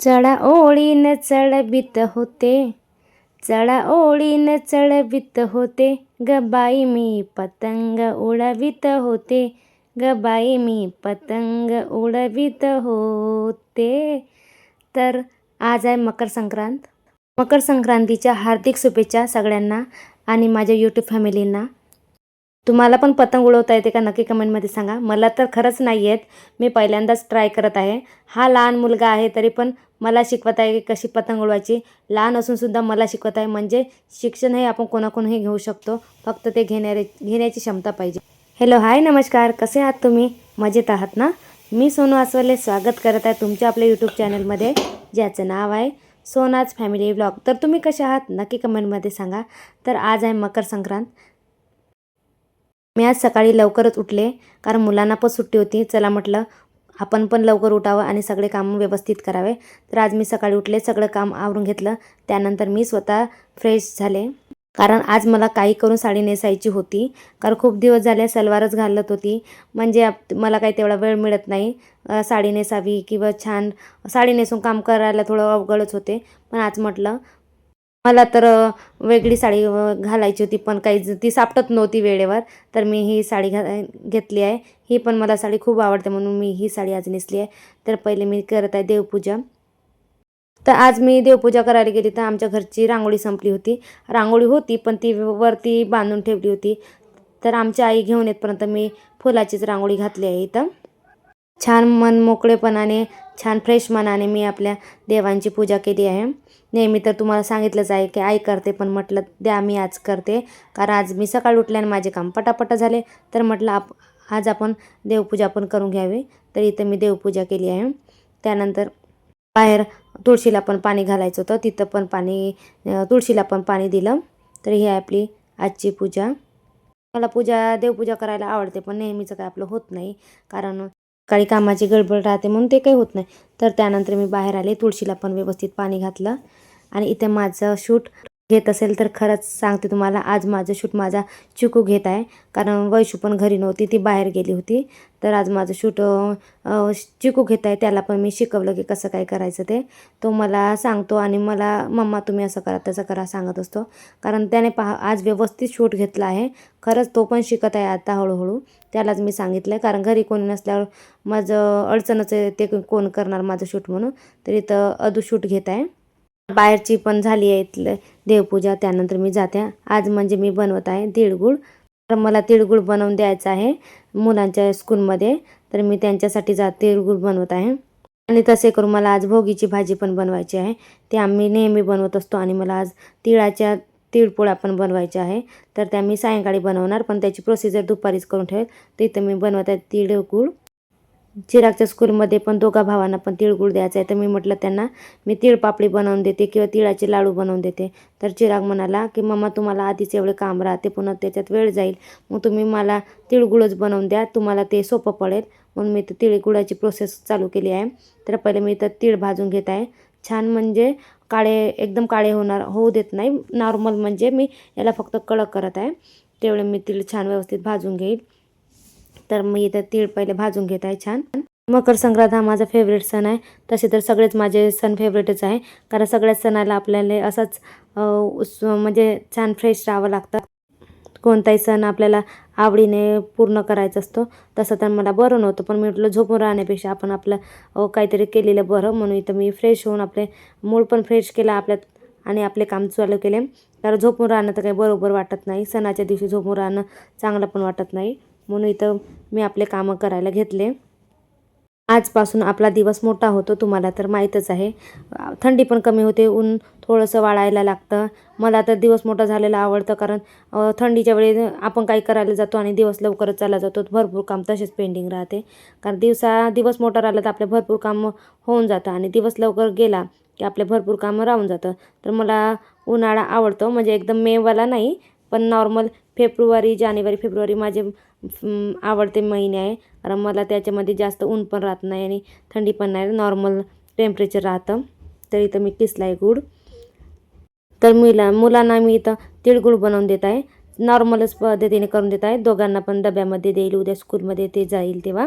चढा ओळीन चढवित होते, चढा ओळीन चढवित होते, ग बाई मी पतंग उडवित होते, ग बाई मी पतंग उडवित होते. तर आज आहे मकर संक्रांत. मकर संक्रांतीच्या हार्दिक शुभेच्छा सगळ्यांना आणि माझ्या यूट्यूब फॅमिलींना. तुम्हाला पण पतंग उडवता येते का नक्की कमेंटमध्ये सांगा. मला तर खरंच नाही येत, मी पहिल्यांदाच ट्राय करत आहे. हा लहान मुलगा आहे तरी पण मला शिकवत आहे की कशी पतंग उडवायची. लहान असूनसुद्धा मला शिकवत आहे. म्हणजे शिक्षण हे आपण कोणाकोणही घेऊ शकतो, फक्त ते घेण्याची क्षमता पाहिजे. हॅलो, हाय, नमस्कार, कसे आहात तुम्ही? मजेत आहात ना? मी सोनू आसवले स्वागत करत आहे तुमच्या आपल्या यूट्यूब चॅनलमध्ये, ज्याचं नाव आहे सोनाज फॅमिली व्लॉग. तर तुम्ही कसे आहात नक्की कमेंटमध्ये सांगा. तर आज आहे मकर संक्रांत. मी आज सकाळी लवकरच उठले, कारण मुलांना पण सुट्टी होती. चला म्हटलं आपण पण लवकर उठावं आणि सगळे काम व्यवस्थित करावे. तर आज मी सकाळी उठले, सगळं काम आवरून घेतलं. त्यानंतर मी स्वतः फ्रेश झाले, कारण आज मला काही करून साडी नेसायची होती. कारण खूप दिवस झाले सलवारच घालत होती. म्हणजे मला काही तेवढा वेळ मिळत नाही साडी नेसावी किंवा छान साडी नेसून काम करायला थोडं अवघडच होते. पण आज म्हटलं मला तर वेगळी साडी घालायची होती, पण काही ती सापटत नव्हती वेळेवर. तर मी ही साडी घेतली आहे. ही पण मला साडी खूप आवडते म्हणून मी ही साडी आज नेसली आहे. तर पहिले मी करत आहे देवपूजा. तर आज मी देवपूजा करायला गेली तर आमच्या घरची रांगोळी संपली होती. रांगोळी होती पण ती वरती बांधून ठेवली होती. तर आमच्या आई घेऊन येतपर्यंत मी फुलाचीच रांगोळी घातली आहे इथं. छान मन मोकळेपणाने, छान फ्रेश मनाने मी आपल्या देवांची पूजा केली आहे. नेहमी तर तुम्हाला सांगितलंच आहे की आई करते, पण म्हटलं द्या मी आज करते, कारण आज मी सकाळी उठल्याने माझे काम पटापट झाले. तर म्हटलं आज आपण देवपूजा पण करून घ्यावी. तर इथं मी देवपूजा केली आहे. त्यानंतर बाहेर तुळशीला पण पाणी घालायचं होतं, तिथं पण तुळशीला पण पाणी दिलं. तर ही आहे आपली आजची पूजा. मला देवपूजा करायला आवडते, पण नेहमीचं काय आपलं होत नाही, कारण काही कामाची गडबड राहते म्हणून ते काही होत नाही. तर त्यानंतर मी बाहेर आले, तुळशीला पण व्यवस्थित पाणी घातलं. आणि इथे माझं शूट घेत असेल तर खरंच सांगते तुम्हाला, आज माझं शूट माझा चिकू घेत आहे, कारण वैशू पण घरी नव्हती, ती बाहेर गेली होती. तर आज माझं शूट चिकू घेत आहे. त्याला पण मी शिकवलं की कसं काय करायचं ते. तो मला सांगतो आणि मला मम्मा तुम्ही असं करा तसं करा सांगत असतो, कारण त्याने आज व्यवस्थित शूट घेतला आहे. खरंच तो पण शिकत आहे आता हळूहळू. त्यालाच मी सांगितलं, कारण घरी कोणी नसल्यावर माझं अडचणच आहे, ते कोण करणार माझं शूट म्हणून. तर इथं अदू शूट घेत आहे. बाहेरची पण झाली आहे इथलं देवपूजा. त्यानंतर मी जाते. आज म्हणजे मी बनवत आहे तिळगुळ. तर मला तिळगुळ बनवून द्यायचं आहे मुलांच्या स्कूलमध्ये. तर मी त्यांच्यासाठी तिळगुळ बनवत आहे. आणि तसे करून मला आज भोगीची भाजी पण बनवायची आहे. ते आम्ही नेहमी बनवत असतो. आणि मला आज तिळपोळ्या पण बनवायच्या आहे. तर त्या मी सायंकाळी बनवणार, पण त्याची प्रोसिजर दुपारीच करून ठेवेल. तर इथं मी बनवत आहे तिळगुळ. चिरागच्या स्कूलमध्ये पण दोघा भावांना पण तिळगुळ द्यायचा आहे. तर मी म्हटलं त्यांना मी तिळपापडी बनवून देते किंवा तिळाचे लाडू बनवून देते. तर चिराग म्हणाला की मम्मा तुम्हाला आधीच एवढे काम राहते, पुन्हा त्याच्यात वेळ जाईल, मग तुम्ही मला तिळगुळच बनवून द्या, तुम्हाला ते सोपं पडेल. म्हणून मी तर तिळगुळाची प्रोसेस चालू केली आहे. तर पहिले मी तर तीळ भाजून घेत आहे छान, म्हणजे एकदम काळे होऊ देत नाही, नॉर्मल, म्हणजे मी याला फक्त कडक करत आहे. तेवढे मी तीळ छान व्यवस्थित भाजून घेईल. तर मी इथं तीळ पहिले भाजून घेत आहे छान. मकर संक्रांत हा माझा फेवरेट सण आहे. तसे तर सगळेच माझे सण फेवरेटच आहे, कारण सगळ्याच सणाला आपल्याला असंच म्हणजे छान फ्रेश राहावं लागतं. कोणताही सण आपल्याला आवडीने पूर्ण करायचा असतो. तसं तर मला बरं नव्हतं, पण मी म्हटलं झोपून राहण्यापेक्षा आपण आपलं काहीतरी केलेलं बरं, म्हणून इथं मी फ्रेश होऊन आपले मूड पण फ्रेश केला आपल्यात आणि आपले काम चालू केले. कारण झोपून राहणं तर काही बरोबर वाटत नाही. सणाच्या दिवशी झोपून राहणं चांगलं पण वाटत नाही, म्हणून इथं मी आपले कामं करायला घेतले. आजपासून आपला दिवस मोठा होतो, तुम्हाला तर माहीतच आहे. थंडी पण कमी होते, ऊन थोडंसं वाळायला लागतं. मला तर दिवस मोठा झालेला आवडतं, कारण थंडीच्या वेळी आपण काही करायला जातो आणि दिवस लवकरच चालला जातो, भरपूर काम तसेच पेंडिंग राहते. कारण दिवस मोठा राहिला तर आपले भरपूर काम होऊन जातं, आणि दिवस लवकर गेला की आपले भरपूर कामं राहून जातं. तर मला उन्हाळा आवडतो, म्हणजे एकदम मेवाला नाही, पण नॉर्मल जानेवारी फेब्रुवारी माझे आवडते महिने आहे, कारण मला त्याच्यामध्ये जास्त ऊन पण राहत नाही आणि थंडी पण नाही, नॉर्मल टेम्परेचर राहतं. तर इथं मी किसला आहे गूळ. तर मुलांना मी इथं तिळगुळ बनवून देत आहे, नॉर्मलच पद्धतीने करून देत आहे. दोघांना पण डब्यामध्ये देईल, उद्या स्कूलमध्ये ते जाईल तेव्हा.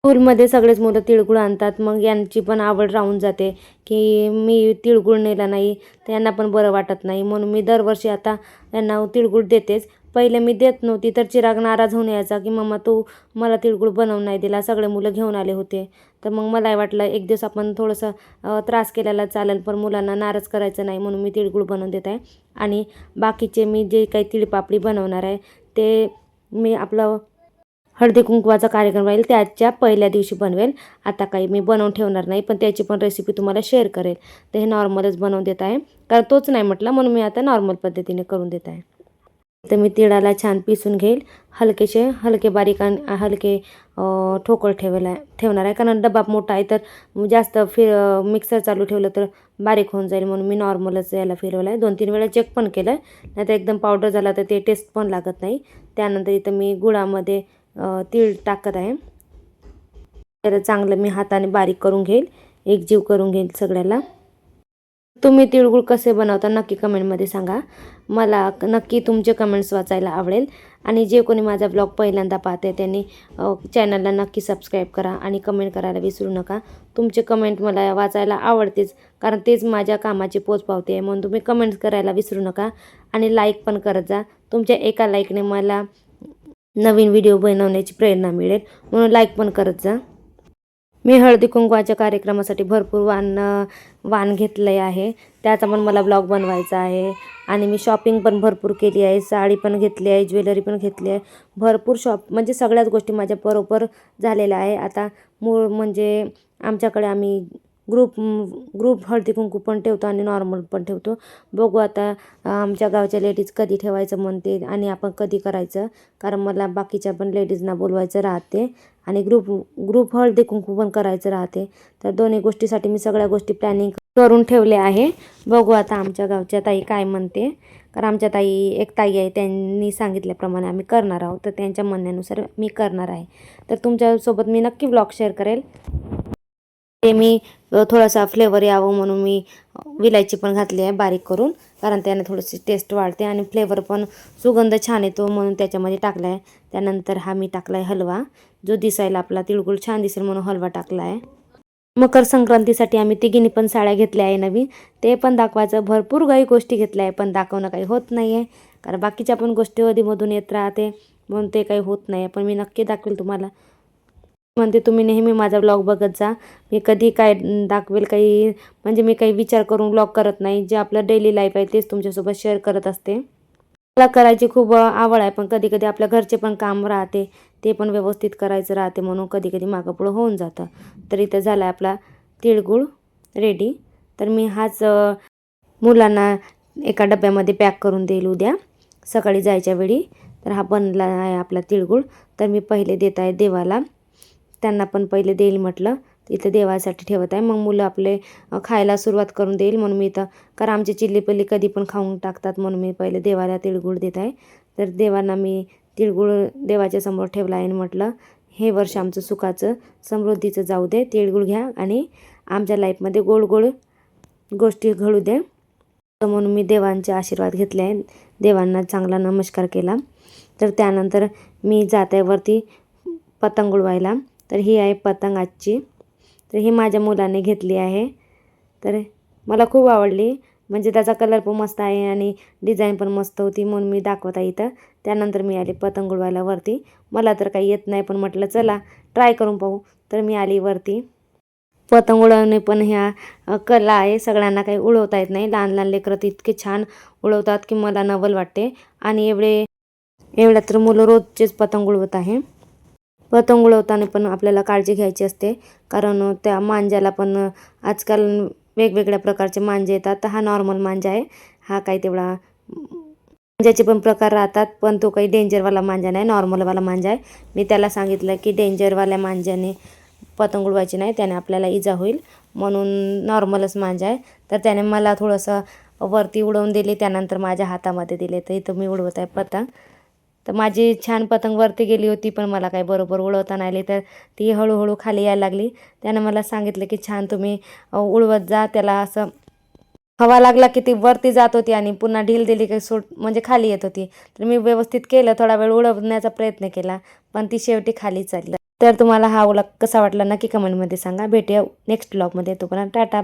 स्कूलमध्ये सगळेच मुलं तिळगुळ आणतात, मग यांची पण आवड राहून जाते की मी तिळगुळ नेला नाही तर यांना पण बरं वाटत नाही, म्हणून मी दरवर्षी आता यांना तिळगुळ देतेच. पहिले मी देत नव्हती तर चिराग नाराज होऊन यायचा की मम्मा तू मला तिळगुळ बनवून नाही दिला, सगळे मुलं घेऊन आले होते. तर मग मला वाटलं एक दिवस आपण थोडंसं त्रास केलेला चालेल, पण मुलांना नाराज करायचं नाही, म्हणून मी तिळगुळ बनवून देत आहे. आणि बाकीचे मी जे काही तिळपापडी बनवणार आहे ते मी आपलं हळदी कुंकवाचा कार्यक्रम राहील त्याच्या पहिल्या दिवशी बनवेल. आता काही मी बनवून ठेवणार नाही, पण त्याची पण रेसिपी तुम्हाला शेअर करेल. तर हे नॉर्मलच बनवून देत आहे, कारण तोच नाही म्हटला म्हणून मी आता नॉर्मल पद्धतीने करून देत आहे. तर मी तिळाला छान पिसून घेईल, हलके बारीक आणि हलके ठोकळ ठेवणार आहे, कारण डबा मोठा आहे तर जास्त मिक्सर चालू ठेवलं तर बारीक होऊन जाईल, म्हणून मी नॉर्मलच याला फिरवलं आहे. 2-3 वेळा चेक पण केलं, नाही तर एकदम पावडर झाला तर ते टेस्ट पण लागत नाही. त्यानंतर इथं मी गुळामध्ये तीळ टाकत आहे. तर चांगलं मी हाताने बारीक करून घेईल, एकजीव करून घेईल सगळ्याला. तुम्ही तिळगुळ कसे बनवता नक्की कमेंटमध्ये सांगा, मला नक्की तुमचे कमेंट्स वाचायला आवडेल. आणि जे कोणी माझा ब्लॉग पहिल्यांदा पाहते त्यांनी चॅनलला नक्की सबस्क्राईब करा आणि कमेंट करायला विसरू नका. तुमचे कमेंट मला वाचायला आवडतेच, कारण तेच माझ्या कामाची पोचपावती आहे, म्हणून तुम्ही कमेंट्स करायला विसरू नका. आणि लाईक पण करत जा, तुमच्या एका लाईकने मला नवीन व्हिडिओ बनवण्याची प्रेरणा मिळेल, म्हणून लाईक पण करत जा. मी हळदी कुंकवाच्या कार्यक्रमासाठी भरपूर वाण घेतले आहे, त्याचा पण मला ब्लॉग बनवायचा आहे. आणि मी शॉपिंग पण भरपूर केली आहे, साडी पण घेतली आहे, ज्वेलरी पण घेतली आहे, भरपूर म्हणजे सगळ्याच गोष्टी माझ्या बरोबर झालेल्या आहे. आता मूळ म्हणजे आमच्याकडे आम्ही ग्रुप हळदी कुंकू पण ठेवतो आणि नॉर्मल पण ठेवतो. बघू आता आमच्या गावच्या लेडीज कधी ठेवायचं म्हणते आणि आपण कधी करायचं, कारण मला बाकीच्या पण लेडीजना बोलवायचं राहते आणि ग्रुप हळदी कुंकू पण करायचं राहते. तर दोन्ही गोष्टीसाठी मी सगळ्या गोष्टी प्लॅनिंग करून ठेवले आहे. बघू आता आमच्या गावच्या ताई काय म्हणते, कारण आमच्या एक ताई आहे, त्यांनी सांगितल्याप्रमाणे आम्ही करणार आहोत, तर त्यांच्या म्हणण्यानुसार मी करणार आहे. तर तुमच्यासोबत मी नक्की ब्लॉग शेअर करेल. ते मी थोडासा फ्लेवर यावं म्हणून मी विलायची पण घातली आहे बारीक करून, कारण त्याने थोडीशी टेस्ट वाढते आणि फ्लेवर पण सुगंध छान येतो, म्हणून त्याच्यामध्ये टाकला आहे. त्यानंतर हा मी टाकला आहे हलवा, जो दिसायला आपला तिळगुळ छान दिसेल म्हणून हलवा टाकला आहे. मकर संक्रांतीसाठी आम्ही तिघींनी पण साड्या घेतल्या आहे नवीन, ते पण दाखवायचं. भरपूर काही गोष्टी घेतल्या आहे, पण दाखवणं काही होत नाही आहे, कारण बाकीच्या पण गोष्टी अधीमधून येत राहते, म्हणून ते काही होत नाही. पण मी नक्की दाखवेल तुम्हाला. म्हणते तुम्ही नेहमी माझा व्लॉग बघत जा, मी कधी काय दाखवेल काही म्हणजे मी काही विचार करून व्लॉग करत नाही, जे आपलं डेली लाईफ आहे तेच तुमच्यासोबत शेअर करत असते. मला करायची खूप आवड आहे, पण कधी कधी आपल्या घरचे पण काम राहते, ते पण व्यवस्थित करायचं राहते, म्हणून कधी कधी मागं पुढं होऊन जातं. तर इथं झाला आपला तिळगुळ रेडी. तर मी हाच मुलांना एका डब्यामध्ये पॅक करून देईल उद्या सकाळी जायच्या वेळी. तर हा बनला आहे आपला तिळगुळ. तर मी पहिले देत आहे देवाला, त्यांना पण पहिले देईल म्हटलं, इथं देवासाठी ठेवत आहे, मग मुलं आपले खायला सुरुवात करून देईल, म्हणून मी इथं, कारण आमची चिल्लीपल्ली कधी पण खाऊन टाकतात, म्हणून मी पहिले देवाला तिळगुळ देत आहे. तर देवांना मी तिळगुळ देवाच्या समोर ठेवला आहे आणि म्हटलं हे वर्ष आमचं सुखाचं समृद्धीचं जाऊ दे, तिळगुळ घ्या आणि आमच्या लाईफमध्ये गोड गोड गोष्टी घडू दे. म्हणून मी देवांचे आशीर्वाद घेतले आहे, देवांना चांगला नमस्कार केला. तर त्यानंतर मी जात आहे वरती पतंग उडवायला. तर ही आहे पतंग आजची, तर ही माझ्या मुलाने घेतली आहे. तर मला खूप आवडली, म्हणजे त्याचा कलर पण मस्त आहे आणि डिझाईन पण मस्त होती, म्हणून मी दाखवत आहे इथं. त्यानंतर मी आली पतंग उडवायला वरती. मला तर काही येत नाही, पण म्हटलं चला ट्राय करून पाहू, तर मी आली वरती. पतंग उडवणे पण ह्या कला आहे, सगळ्यांना काही उडवता येत नाही. लहान लहान लेकरं तर इतके छान उडवतात की मला नवल वाटते. आणि एवढ्या तर मुलं रोजचेच पतंग उडवत आहे. पतंग उडवताना पण आपल्याला काळजी घ्यायची असते, कारण त्या मांजाला पण आजकाल वेगवेगळ्या प्रकारचे मांजे येतात. तर हा नॉर्मल मांजा आहे, हा काही तेवढा मांजाचे पण प्रकार राहतात, पण तो काही डेंजरवाला मांजा नाही, नॉर्मलवाला मांजा आहे. मी त्याला सांगितलं की डेंजरवाल्या मांजाने पतंग उडवायची नाही, त्याने आपल्याला इजा होईल, म्हणून नॉर्मलच मांजा आहे. तर त्याने मला थोडंसं वरती उडवून दिली, त्यानंतर माझ्या हातामध्ये दिले. तर इथं मी उडवत आहे पतंग. तर माझी छान पतंग वरती गेली होती, पण मला काही बरोबर उडवता नाही आली, तर ती हळूहळू खाली यायला लागली. त्यानं मला सांगितलं की छान तुम्ही उडवत जा त्याला, असं हवा लागला की ती वरती जात होती आणि पुन्हा ढील दिली की म्हणजे खाली येत होती. तर मी व्यवस्थित केलं, थोडा वेळ उडवण्याचा प्रयत्न केला, पण ती शेवटी खालीच आली. तर तुम्हाला हा व्लॉग कसा वाटला नक्की कमेंटमध्ये सांगा. भेटूया नेक्स्ट व्लॉगमध्ये. तोपर्यंत टाटा.